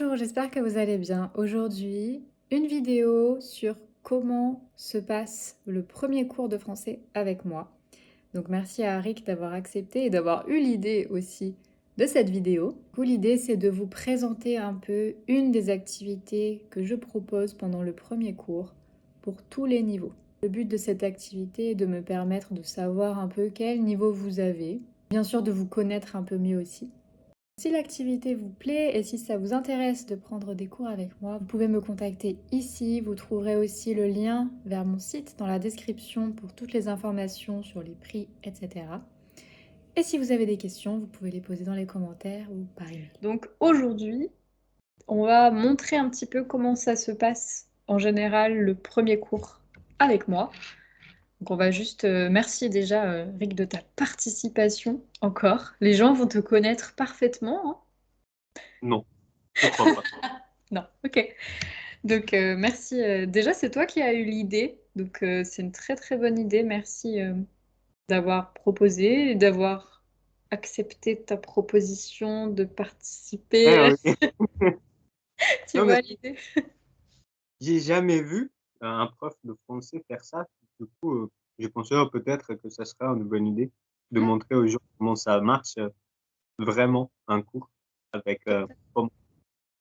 Bonjour, j'espère que vous allez bien. Aujourd'hui, une vidéo sur comment se passe le premier cours de français avec moi. Donc merci à Rick d'avoir accepté et d'avoir eu l'idée aussi de cette vidéo. Du coup, l'idée, c'est de vous présenter un peu une des activités que je propose pendant le premier cours pour tous les niveaux. Le but de cette activité est de me permettre de savoir un peu quel niveau vous avez, bien sûr de vous connaître un peu mieux aussi. Si l'activité vous plaît et si ça vous intéresse de prendre des cours avec moi, vous pouvez me contacter ici. Vous trouverez aussi le lien vers mon site dans la description pour toutes les informations sur les prix, etc. Et si vous avez des questions, vous pouvez les poser dans les commentaires ou par email. Donc aujourd'hui, on va montrer un petit peu comment ça se passe en général le premier cours avec moi. Donc on va juste merci déjà Rick de ta participation encore. Les gens vont te connaître parfaitement, hein. Non, je crois pas. Non, ok. Donc merci. Déjà, c'est toi qui as eu l'idée. Donc c'est une très très bonne idée. Merci d'avoir proposé et d'avoir accepté ta proposition de participer. Eh oui. Tu Non, mais vois l'idée? j'ai jamais vu un prof de français faire ça. Du coup, je pensais peut-être que ça serait une bonne idée de montrer aux gens comment ça marche vraiment un cours avec comment.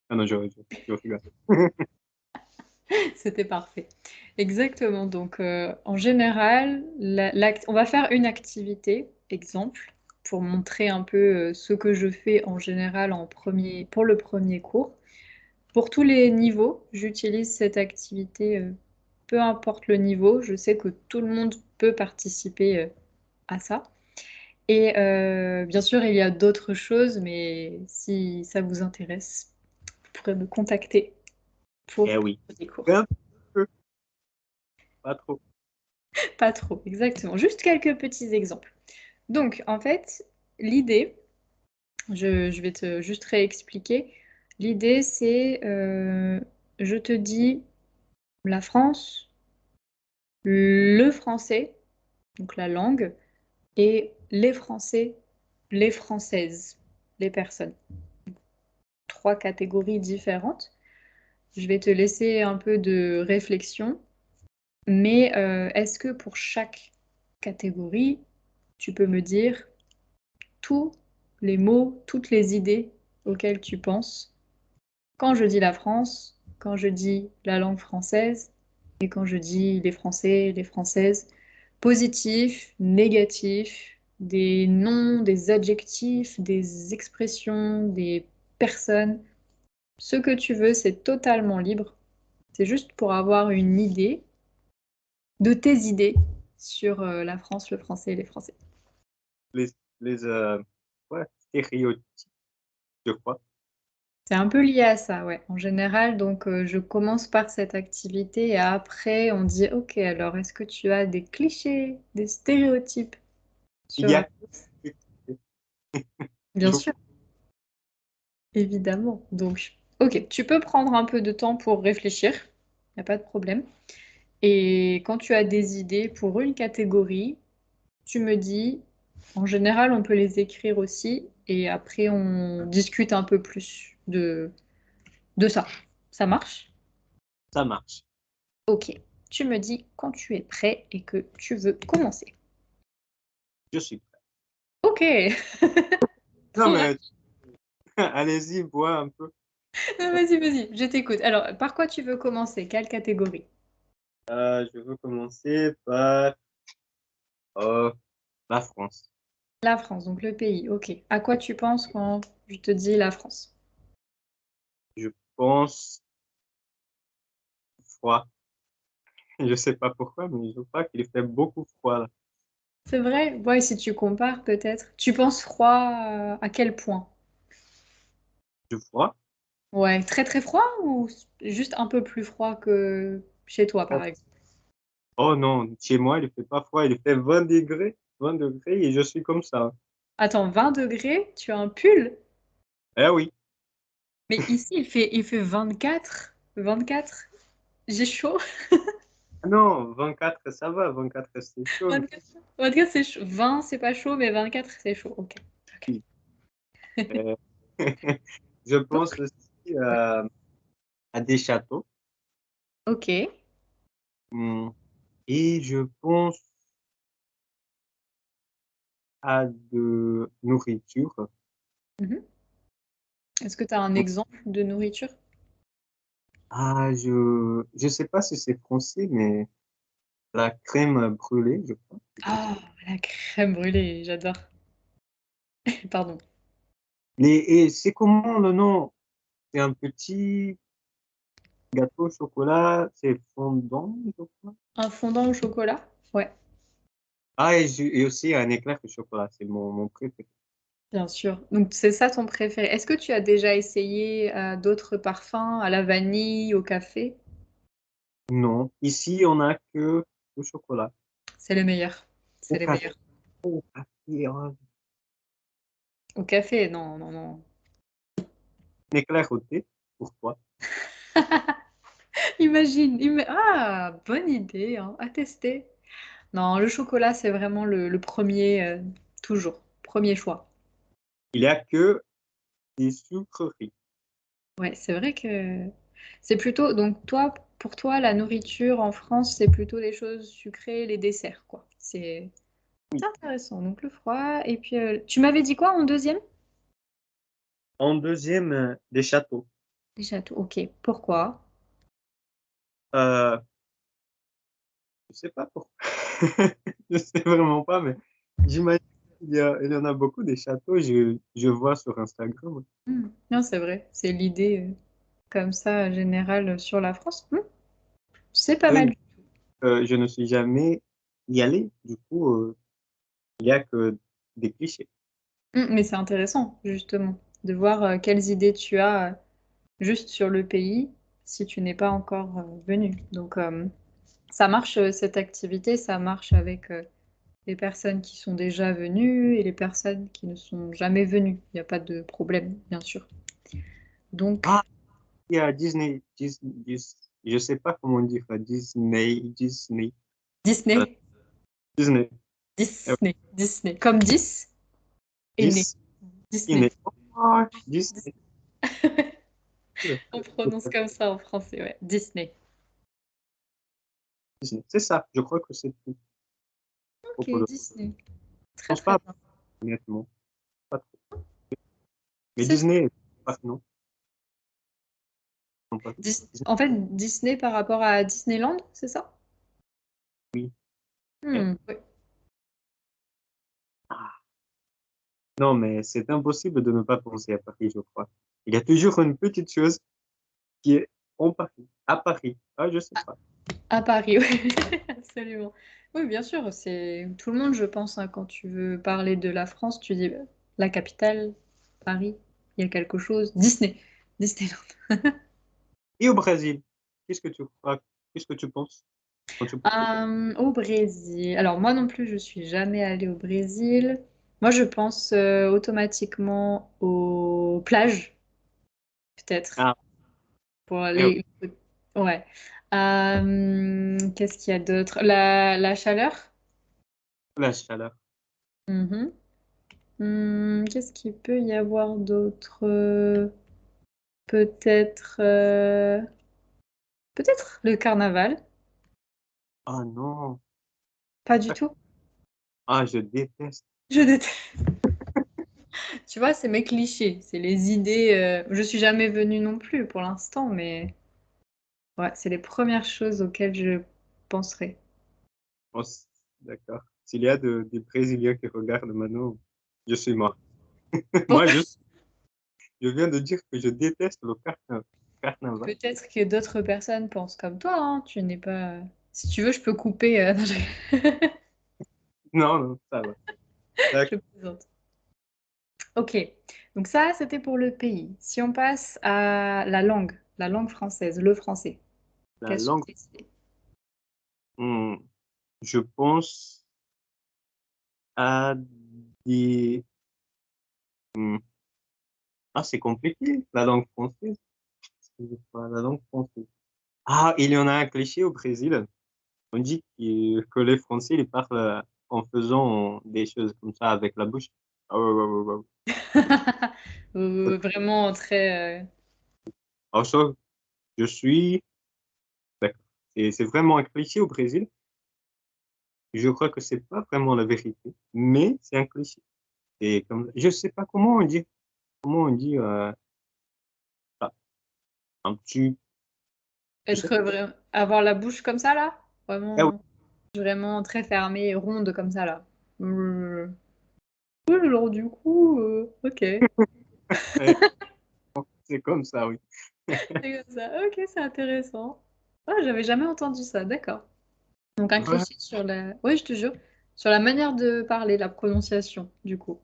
Ah non, je rigole. C'était parfait. Exactement. Donc, en général, on va faire une activité, exemple, pour montrer un peu ce que je fais en général pour le premier cours. Pour tous les niveaux, j'utilise cette activité, peu importe le niveau. Je sais que tout le monde peut participer à ça. Et bien sûr, il y a d'autres choses, mais si ça vous intéresse, vous pourrez me contacter Eh pour oui. des cours. Un peu, pas trop. Pas trop, exactement. Juste quelques petits exemples. Donc, en fait, l'idée, je vais te juste réexpliquer. L'idée, c'est, je te dis la France, le français, donc la langue, et les Français, les Françaises, les personnes. Trois catégories différentes. Je vais te laisser un peu de réflexion, mais est-ce que pour chaque catégorie, tu peux me dire tous les mots, toutes les idées auxquelles tu penses quand je dis la France, quand je dis la langue française et quand je dis les Français, les Françaises, positifs, négatifs, des noms, des adjectifs, des expressions, des personnes. Ce que tu veux, c'est totalement libre. C'est juste pour avoir une idée de tes idées sur la France, le français et les Français. Les, les ouais, stéréotypes, je crois. C'est un peu lié à ça, ouais. En général, donc je commence par cette activité et après on dit, ok, alors est-ce que tu as des clichés, des stéréotypes Il sur y la... a Bien je sûr, évidemment. Donc, ok, tu peux prendre un peu de temps pour réfléchir, il n'y a pas de problème. Et quand tu as des idées pour une catégorie, tu me dis, en général, on peut les écrire aussi et après on discute un peu plus de ça. Ça marche? ça marche. Ok, tu me dis quand tu es prêt et que tu veux commencer. Je suis prêt. Ok, Non, trop rapide. mais allez-y, bois un peu. Vas-y, vas-y, je t'écoute. Alors, par quoi tu veux commencer? Quelle catégorie? Je veux commencer par euh, la France. La France, donc le pays. Ok. À quoi tu penses quand je te dis la France? Je pense froid. Je sais pas pourquoi, mais je crois qu'il fait beaucoup froid là. C'est vrai? Ouais, si tu compares peut-être. Tu penses froid à quel point? Du froid? Ouais, très très froid ou juste un peu plus froid que chez toi, par Oh, exemple? oh non, chez moi, il fait pas froid, il fait 20 degrés et je suis comme ça. Attends, 20 degrés, tu as un pull? Eh oui. Mais ici, il fait 24. 24. J'ai chaud. Ah non, 24, ça va, 24, c'est chaud. 24, 24, c'est chaud. 20, c'est pas chaud, mais 24, c'est chaud. Ok. Ok. Oui. Euh, je pense aussi à des châteaux. Ok. Hmm. Et je pense à de nourriture. Mhm. Est-ce que tu as un exemple de nourriture? Ah, je sais pas si c'est français, mais la crème brûlée, je crois. Ah, la crème brûlée, j'adore. Pardon. Et c'est comment le nom? C'est un petit gâteau au chocolat, c'est fondant, je crois. Un fondant au chocolat? Ouais, Ah, et aussi un éclair au chocolat, c'est mon préféré. bien sûr. Donc c'est ça ton préféré. Est-ce que tu as déjà essayé d'autres parfums, à la vanille, au café? Non, ici on a que le chocolat. C'est les meilleurs. Au C'est les café, meilleurs. au café, Au café, non, non, non. un éclair au thé, pourquoi? Imagine, ah, bonne idée, hein, à tester. Non, le chocolat, c'est vraiment le premier, toujours, premier choix. Il n'y a que des sucreries. Ouais, c'est vrai que c'est plutôt, donc toi, pour toi, la nourriture en France, c'est plutôt les choses sucrées, les desserts, quoi. C'est intéressant. Donc le froid, et puis tu m'avais dit quoi en deuxième? En deuxième, des châteaux. Les châteaux. Ok, pourquoi? Euh, je sais pas pourquoi. Je sais vraiment pas, mais j'imagine il y en a beaucoup des châteaux, je vois sur Instagram. Non, c'est vrai, c'est l'idée comme ça générale sur la France. C'est pas Oui, mal. mais, je ne suis jamais y allé, du coup, il y a que des clichés. Mais c'est intéressant, justement, de voir quelles idées tu as juste sur le pays si tu n'es pas encore venu. Donc, ça marche, cette activité, ça marche avec les personnes qui sont déjà venues et les personnes qui ne sont jamais venues. Il n'y a pas de problème, bien sûr. Ah, Donc, il y a Disney, je sais pas comment dire, Disney, euh, Disney, Disney, Disney, Disney. Comme 10 et né. Disney. Disney. Oh, Disney. On prononce comme ça en français, ouais. Disney. Disney. C'est ça, je crois que c'est tout. À Ok, propos de- Disney. Je Très pense très pas, bien. honnêtement. Pas trop. Mais C'est Disney, pas, non, non, pas. Disney, En fait, Disney par rapport à Disneyland, c'est ça? oui. Eh, Oui. ah, non, mais c'est impossible de ne pas penser à Paris, je crois. Il y a toujours une petite chose qui est en Paris, à Paris. Ah, je sais pas. À Paris, oui, absolument. Oui, bien sûr, c'est tout le monde, je pense, hein, quand tu veux parler de la France, tu dis la capitale, Paris, il y a quelque chose. Disney, Disneyland. Et au Brésil, qu'est-ce que tu crois? Qu'est-ce que tu penses quand tu penses au Brésil? Au Brésil. Alors moi non plus, je suis jamais allée au Brésil. Moi, je pense automatiquement aux plages, peut-être. Ah, Pour eh, Ouais. Qu'est-ce qu'il y a d'autre? La chaleur. la chaleur. Mhm. Qu'est-ce qu'il peut y avoir d'autre? Peut-être peut-être le carnaval. Ah non. Pas du tout. Ah, je déteste. Je déteste. Tu vois, c'est mes clichés, c'est les idées. Je suis jamais venue non plus pour l'instant, mais ouais, c'est les premières choses auxquelles je penserai. Oh, d'accord. S'il y a des Brésiliens qui regardent maintenant, je suis mort. Moi, je viens de dire que je déteste le carnaval. Peut-être que d'autres personnes pensent comme toi, hein. Tu n'es pas. Si tu veux, je peux couper. Non, Non, non, ça va. je plaisante. Ok, donc ça, c'était pour le pays. Si on passe à la langue française, le français, La quelles sont langue, tes idées? hmm, je pense à des... hmm, ah, c'est compliqué, la langue française. Je sais pas, la langue française. Ah, il y en a un cliché au Brésil. On dit que les Français, ils parlent en faisant des choses comme ça avec la bouche. Ah, ouais, ouais, ouais, ouais. Vraiment très. Alors, ça, je suis... D'accord. C'est vraiment un cliché au Brésil. Je crois que c'est pas vraiment la vérité, mais c'est un cliché. Et comme, je sais pas comment on dit ça. Un petit, je sais pas. Avoir la bouche comme ça, là? Ah oui, Vraiment très fermée, ronde comme ça, là. Oui, alors du coup, ok. ouais, c'est comme ça, oui. C'est comme ça. Ok, c'est intéressant. Ah, j'avais jamais entendu ça, d'accord. Donc un Ouais. cliché sur la... Oui, je te jure. Sur la manière de parler, la prononciation, du coup.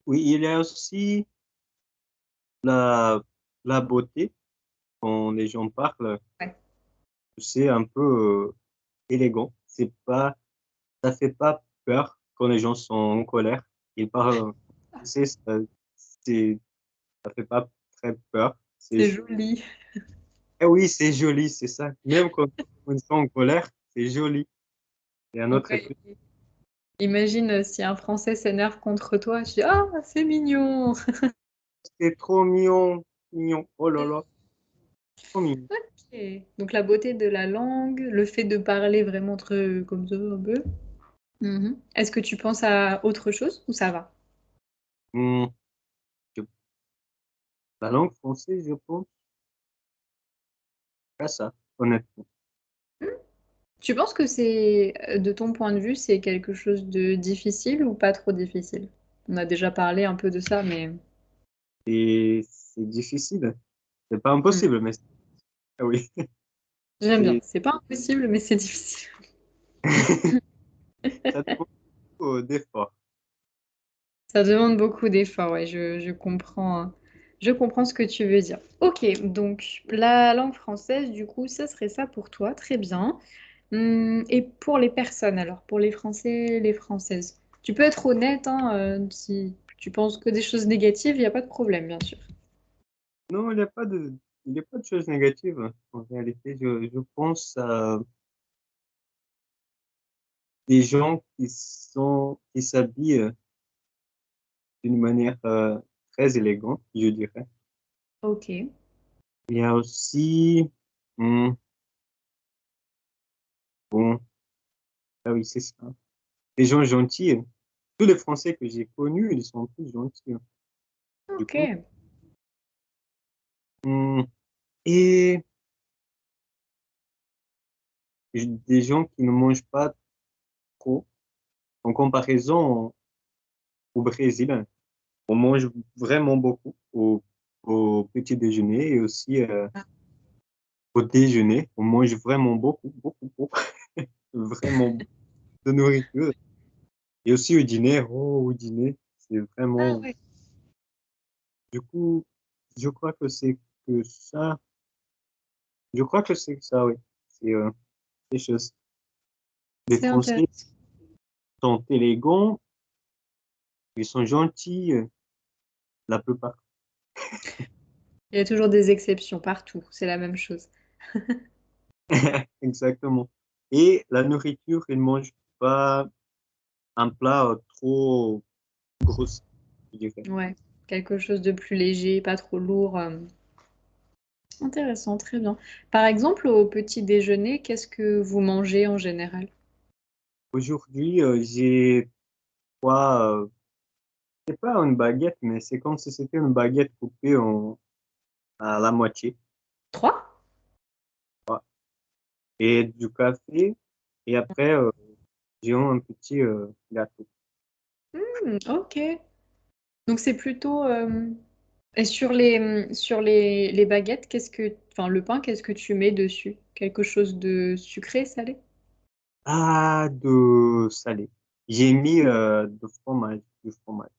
Oui, il y a aussi la, la beauté. Quand les gens parlent, Ouais. c'est un peu élégant. C'est pas, ça fait pas peur quand les gens sont en colère. Ils parlent, c'est, ça fait pas très peur. C'est joli. Eh oui, c'est joli, c'est ça. Même quand ils sont en colère, c'est joli. Et un autre Ouais. truc, Imagine si un Français s'énerve contre toi, je dis ah, c'est mignon. c'est trop mignon, mignon. Oh là là, trop mignon. Ok. Donc la beauté de la langue, le fait de parler vraiment très comme ça un peu. Mhm. Est-ce que tu penses à autre chose ou ça va? Hmm, je- la langue française, je pense pas ça, honnêtement. Tu penses que c'est, de ton point de vue, c'est quelque chose de difficile ou pas trop difficile? On a déjà parlé un peu de ça, mais Et c'est difficile. C'est pas Hmm. impossible, mais ah oui. J'aime bien. C'est, C'est pas impossible, mais c'est difficile. ça demande beaucoup d'efforts. Ça demande beaucoup d'efforts, ouais, je comprends, hein. Je comprends ce que tu veux dire. Ok, donc la langue française, du coup, ça serait ça pour toi, très bien. Et pour les personnes, alors, pour les Français, les Françaises, tu peux être honnête, hein, si tu penses que des choses négatives, il n'y a pas de problème, bien sûr. Non, il y a pas de choses négatives. En réalité, je pense à des gens qui s'habillent d'une manière très élégante, je dirais. Ok. Il y a aussi, hmm, bon, ah oui, c'est ça. Des gens gentils. Tous les Français que j'ai connus, ils sont tous gentils. Du Ok. coup, hmm, et des gens qui ne mangent pas trop. En comparaison au Brésil, on mange vraiment beaucoup au petit déjeuner et aussi au déjeuner. On mange vraiment beaucoup, beaucoup, beaucoup, vraiment beaucoup de nourriture. Et aussi au dîner, oh, au dîner, c'est Ah vraiment. ouais. Du coup, je crois que c'est que ça. Je crois que c'est ça, oui. C'est des choses. Les C'est Français intéressant. sont élégants, ils sont gentils, la plupart. Il y a toujours des exceptions partout, c'est la même chose. Exactement. Et la nourriture, ils mangent pas un plat trop grossier, je dirais. Ouais, quelque chose de plus léger, pas trop lourd. Intéressant, très bien. Par exemple, au petit déjeuner, qu'est-ce que vous mangez en général? Aujourd'hui, j'ai quoi, c'est pas une baguette, mais c'est comme si c'était une baguette coupée à la moitié. Trois? Quoi. Et du café. Et après, j'ai un petit gâteau. Ok. Donc c'est plutôt... Et sur les baguettes, enfin le pain, qu'est-ce que tu mets dessus? Quelque chose de sucré, salé? Ah, de salé. J'ai mis de fromage, du fromage.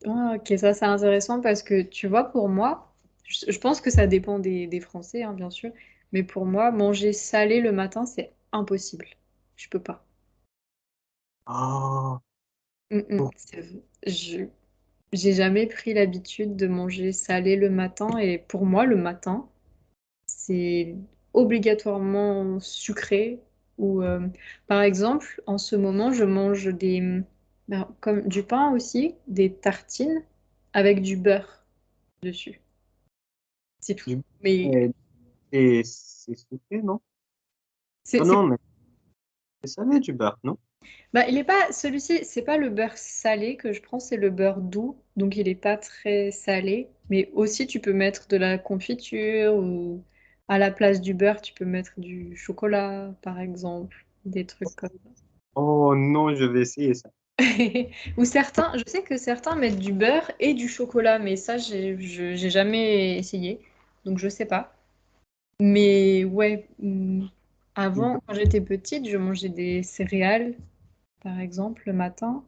Ah, ok, ça c'est intéressant parce que tu vois, pour moi, je pense que ça dépend des Français, hein, bien sûr, mais pour moi, manger salé le matin, c'est impossible. Je peux pas. Ah, pour- J'ai jamais pris l'habitude de manger salé le matin et pour moi, le matin, c'est obligatoirement sucré ou par exemple, en ce moment, je mange comme du pain aussi, des tartines avec du beurre dessus. C'est tout. Du Mais et c'est sucré, non? c'est, Oh c'est- non, mais c'est salé du beurre, non? bah, il est pas, celui-ci, c'est pas le beurre salé que je prends, c'est le beurre doux. Donc il est pas très salé. Mais aussi, tu peux mettre de la confiture ou à la place du beurre, tu peux mettre du chocolat, par exemple. Des trucs comme Oh non, je vais essayer ça. Ou certains, je sais que certains mettent du beurre et du chocolat, mais ça, j'ai jamais essayé, donc je sais pas. Mais ouais, Du avant, beurre. quand j'étais petite, je mangeais des céréales, par exemple, le matin.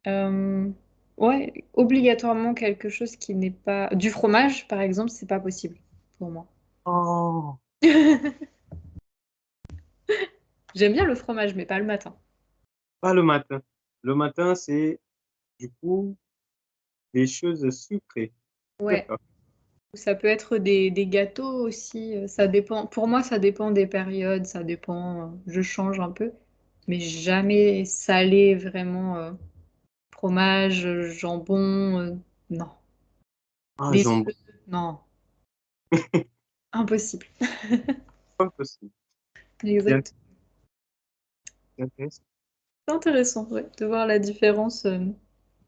Euh, ouais, obligatoirement quelque chose qui n'est pas... Du fromage, par exemple, c'est pas possible pour moi. Oh, J'aime bien le fromage, mais pas le matin. pas le matin. Le matin, c'est du coup des choses sucrées. Ouais. D'accord. Ça peut être des gâteaux aussi, ça dépend. Pour moi, ça dépend des périodes, ça dépend. Je change un peu, mais jamais salé vraiment. Fromage, jambon, non. Ah, Les jambon, œufs, non, impossible. pas possible. Bien, Exact. bien intéressant. C'est intéressant, ouais, de voir la différence.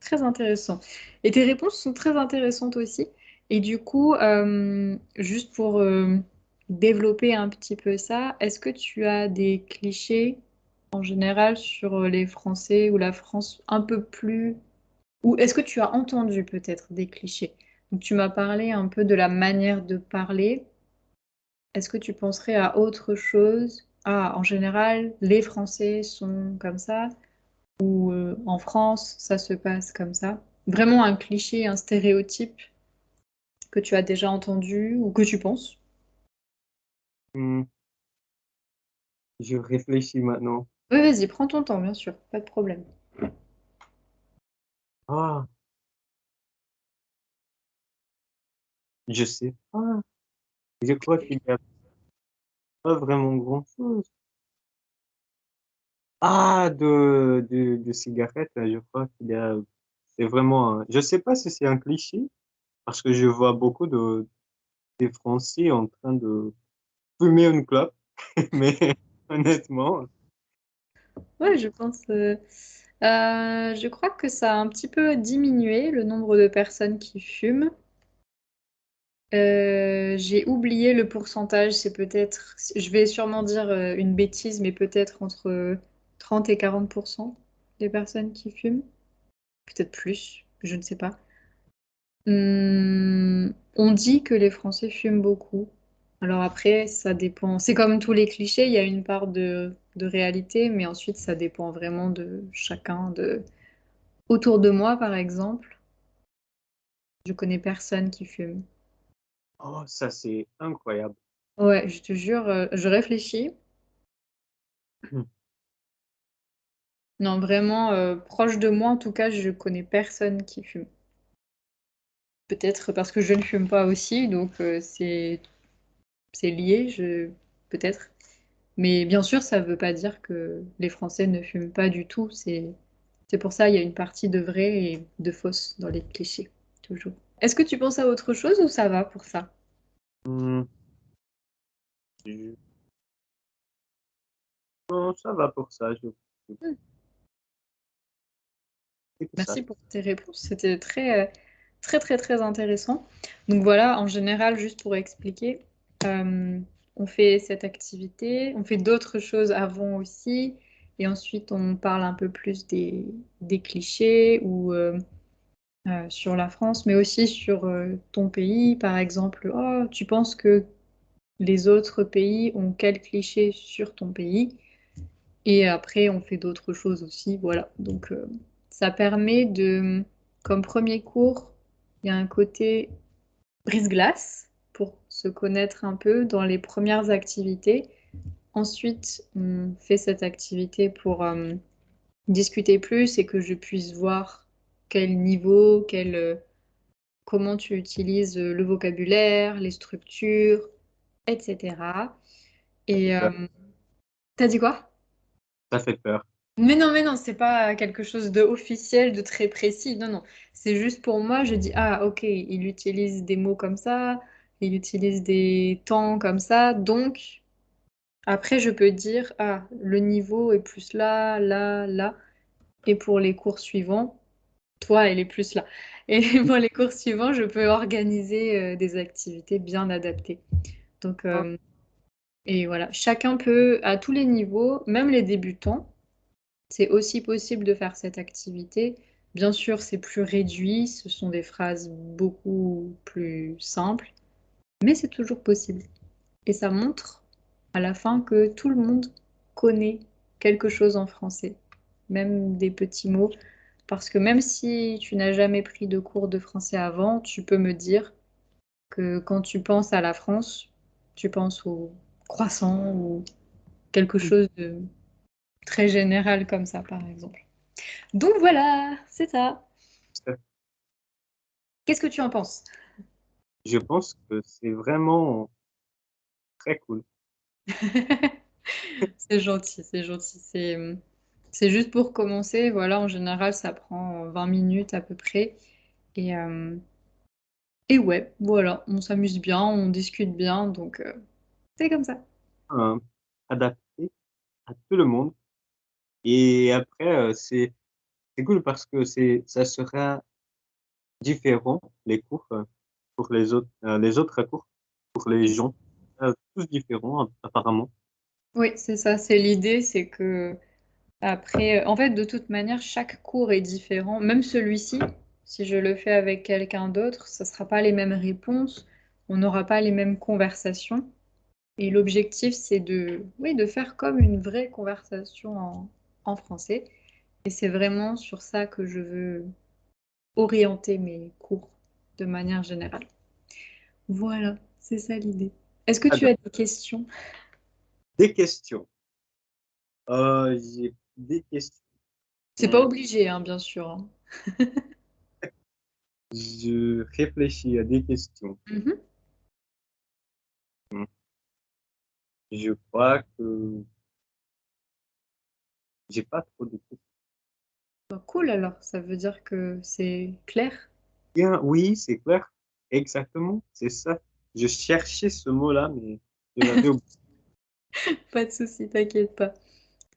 Très intéressant. Et tes réponses sont très intéressantes aussi. Et du coup, juste pour développer un petit peu ça, est-ce que tu as des clichés en général sur les Français ou la France un peu plus... Ou est-ce que tu as entendu peut-être des clichés? Donc, tu m'as parlé un peu de la manière de parler. Est-ce que tu penserais à autre chose? Ah, en général, les Français sont comme ça, ou en France, ça se passe comme ça. Vraiment un cliché, un stéréotype que tu as déjà entendu ou que tu penses. Hmm, je réfléchis maintenant. Oui, vas-y, prends ton temps, bien sûr, pas de problème. Ah, je sais pas. Je crois qu'il n'y a pas vraiment grand-chose. Ah, de cigarettes, je crois qu'il y a. C'est vraiment. Je sais pas si c'est un cliché, parce que je vois beaucoup des Français en train de fumer une clope, mais honnêtement, Ouais, je crois que ça a un petit peu diminué le nombre de personnes qui fument. J'ai oublié le pourcentage, c'est peut-être, je vais sûrement dire une bêtise, mais peut-être entre 30 et 40% des personnes qui fument. Peut-être plus, je ne sais pas. On dit que les Français fument beaucoup. Alors après, ça dépend. C'est comme tous les clichés, il y a une part de réalité, mais ensuite, ça dépend vraiment de chacun. Autour de moi, par exemple, je connais personne qui fume. oh, ça c'est incroyable. Ouais, je te jure, je réfléchis. Non, vraiment, proche de moi, en tout cas, je connais personne qui fume. Peut-être parce que je ne fume pas aussi, donc c'est lié, peut-être. Mais bien sûr, ça ne veut pas dire que les Français ne fument pas du tout. C'est pour ça il y a une partie de vrai et de fausse dans les clichés, toujours. Est-ce que tu penses à autre chose ou ça va pour ça? Hmm, je- non, ça va pour ça. Je Hmm. fais que ça. Merci pour tes réponses. C'était très, très, très intéressant. Donc voilà, en général, juste pour expliquer, euh, on fait cette activité, on fait d'autres choses avant aussi, et ensuite on parle un peu plus des clichés ou sur la France, mais aussi sur ton pays. Par exemple, oh, tu penses que les autres pays ont quel cliché sur ton pays? Et après, on fait d'autres choses aussi. Voilà. Donc, ça permet de, comme premier cours, il y a un côté brise-glace pour se connaître un peu dans les premières activités. Ensuite, on fait cette activité pour discuter plus et que je puisse voir quel niveau, comment tu utilises le vocabulaire, les structures, etc. Ça fait Et peur. t'as dit quoi? Ça fait peur. Mais non, c'est pas quelque chose de officiel, de très précis. Non, non. C'est juste pour moi, je dis, ah, ok, il utilise des mots comme ça, il utilise des temps comme ça. Donc, après, je peux dire, ah, le niveau est plus là, là, là. Et pour les cours suivants, toi, elle est plus là. Et pour les cours suivants, je peux organiser des activités bien adaptées. Donc, Ah, et voilà, chacun peut, à tous les niveaux, même les débutants, c'est aussi possible de faire cette activité. Bien sûr, c'est plus réduit, ce sont des phrases beaucoup plus simples, mais c'est toujours possible. Et ça montre à la fin que tout le monde connaît quelque chose en français, même des petits mots. Parce que même si tu n'as jamais pris de cours de français avant, tu peux me dire que quand tu penses à la France, tu penses au croissant ou quelque oui, chose de très général comme ça, par exemple. Donc voilà, c'est ça. ça- Qu'est-ce que tu en penses? je pense que c'est vraiment très cool. C'est gentil, c'est gentil. C'est juste pour commencer. Voilà, en général, ça prend 20 minutes à peu près. Et, euh, et ouais, voilà, on s'amuse bien, on discute bien, donc c'est comme ça. euh, Adapté à tout le monde. Et après, c'est cool parce que ça sera différent, les cours, pour les autres cours, pour les gens. Tous différents, apparemment. Oui, c'est ça, c'est l'idée, c'est que après, en fait, de toute manière, chaque cours est différent. Même celui-ci, si je le fais avec quelqu'un d'autre, ça ne sera pas les mêmes réponses, on n'aura pas les mêmes conversations. Et l'objectif, c'est de, oui, de faire comme une vraie conversation en français. Et c'est vraiment sur ça que je veux orienter mes cours de manière générale. Voilà, c'est ça l'idée. Est-ce que tu Alors, as des questions? des questions. J'ai des questions. C'est pas obligé, hein, bien sûr, hein. Je réfléchis à des questions. Mhm. Hmm. Je crois que j'ai pas trop de questions. Bah, cool alors, ça veut dire que c'est clair. Bien, oui, c'est clair. Exactement, c'est ça. Je cherchais ce mot-là, mais je l'avais oublié. Pas de souci, t'inquiète pas.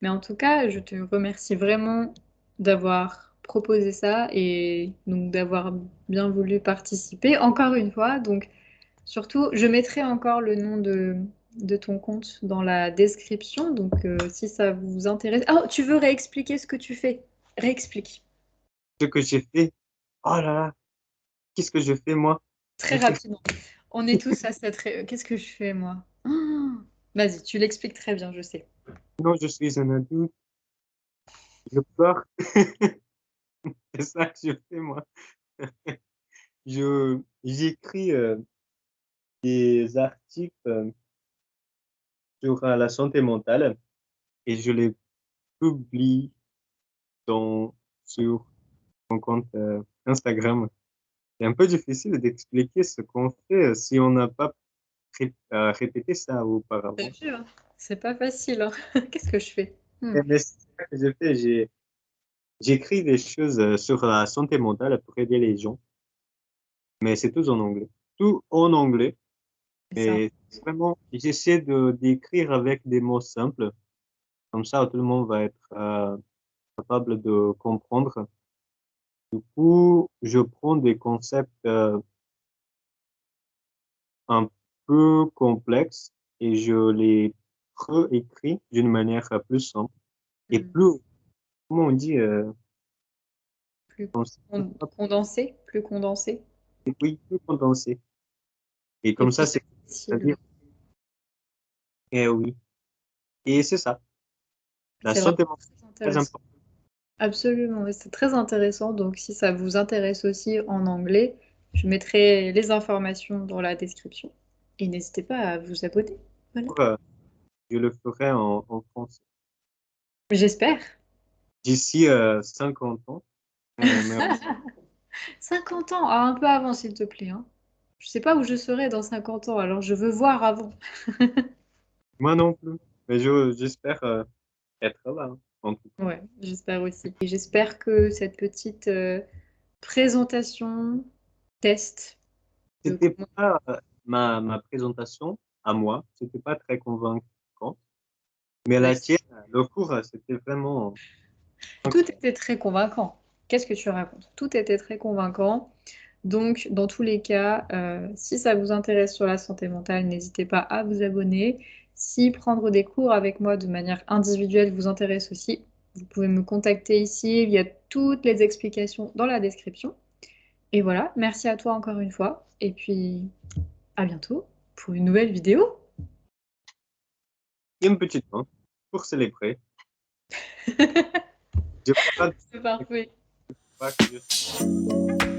Mais en tout cas, je te remercie vraiment d'avoir proposé ça et donc d'avoir bien voulu participer encore une fois. Donc surtout, je mettrai encore le nom de ton compte dans la description. Donc si ça vous intéresse. Oh, tu veux réexpliquer ce que tu fais? Réexplique. Ce que j'ai fait, oh là là, qu'est-ce que je fais moi? Très Je fais, rapidement. On est tous à cette... Qu'est-ce que je fais moi? Ah, vas-y, tu l'expliques très bien, je sais. non, je suis un adulte, je pleure. C'est ça que je fais moi. J'écris des articles sur la santé mentale et je les publie sur mon compte Instagram. C'est un peu difficile d'expliquer ce qu'on fait si on n'a pas répété ça T'as auparavant. vu, hein. C'est pas facile, hein. Qu'est-ce que je fais? Mais c'est ça que je fais. J'écris des choses sur la santé mentale pour aider les gens, mais c'est tout en anglais. Tout en anglais. C'est ça. Et vraiment, j'essaie de d'écrire avec des mots simples. Comme ça, tout le monde va être capable de comprendre. Du coup, je prends des concepts un peu complexes et je les réécris d'une manière plus simple et Hmm. plus, comment on dit, Plus comme ça, condensé, plus condensé oui, plus condensé. Et et comme ça, plus c'est à accessible. dire, eh oui. Et c'est ça. La C'est vraiment santé mentale très est très intéressant. importante. Absolument, ouais, c'est très intéressant. Donc, si ça vous intéresse aussi en anglais, je mettrai les informations dans la description. Et n'hésitez pas à vous abonner. Voilà. Je le ferai en France. J'espère. D'ici 50 ans, mais 50 ans, ah, un peu avant, s'il te plaît, hein. Je sais pas où je serai dans 50 ans, alors je veux voir avant. moi non plus. Mais j'espère être là, hein. en tout cas. Ouais, j'espère aussi. Et j'espère que cette petite présentation, test de C'était comment... pas ma présentation à moi, c'était pas très convaincant, mais Ouais, la tienne, le cours, c'était vraiment tout incroyable. était très convaincant. Qu'est-ce que tu racontes? Tout était très convaincant. Donc, dans tous les cas, si ça vous intéresse sur la santé mentale, n'hésitez pas à vous abonner. Si prendre des cours avec moi de manière individuelle vous intéresse aussi, vous pouvez me contacter ici. Il y a toutes les explications dans la description. Et voilà, merci à toi encore une fois. Et puis, à bientôt pour une nouvelle vidéo. Et une petite note pour célébrer. Je pas, C'est parfait. pas que je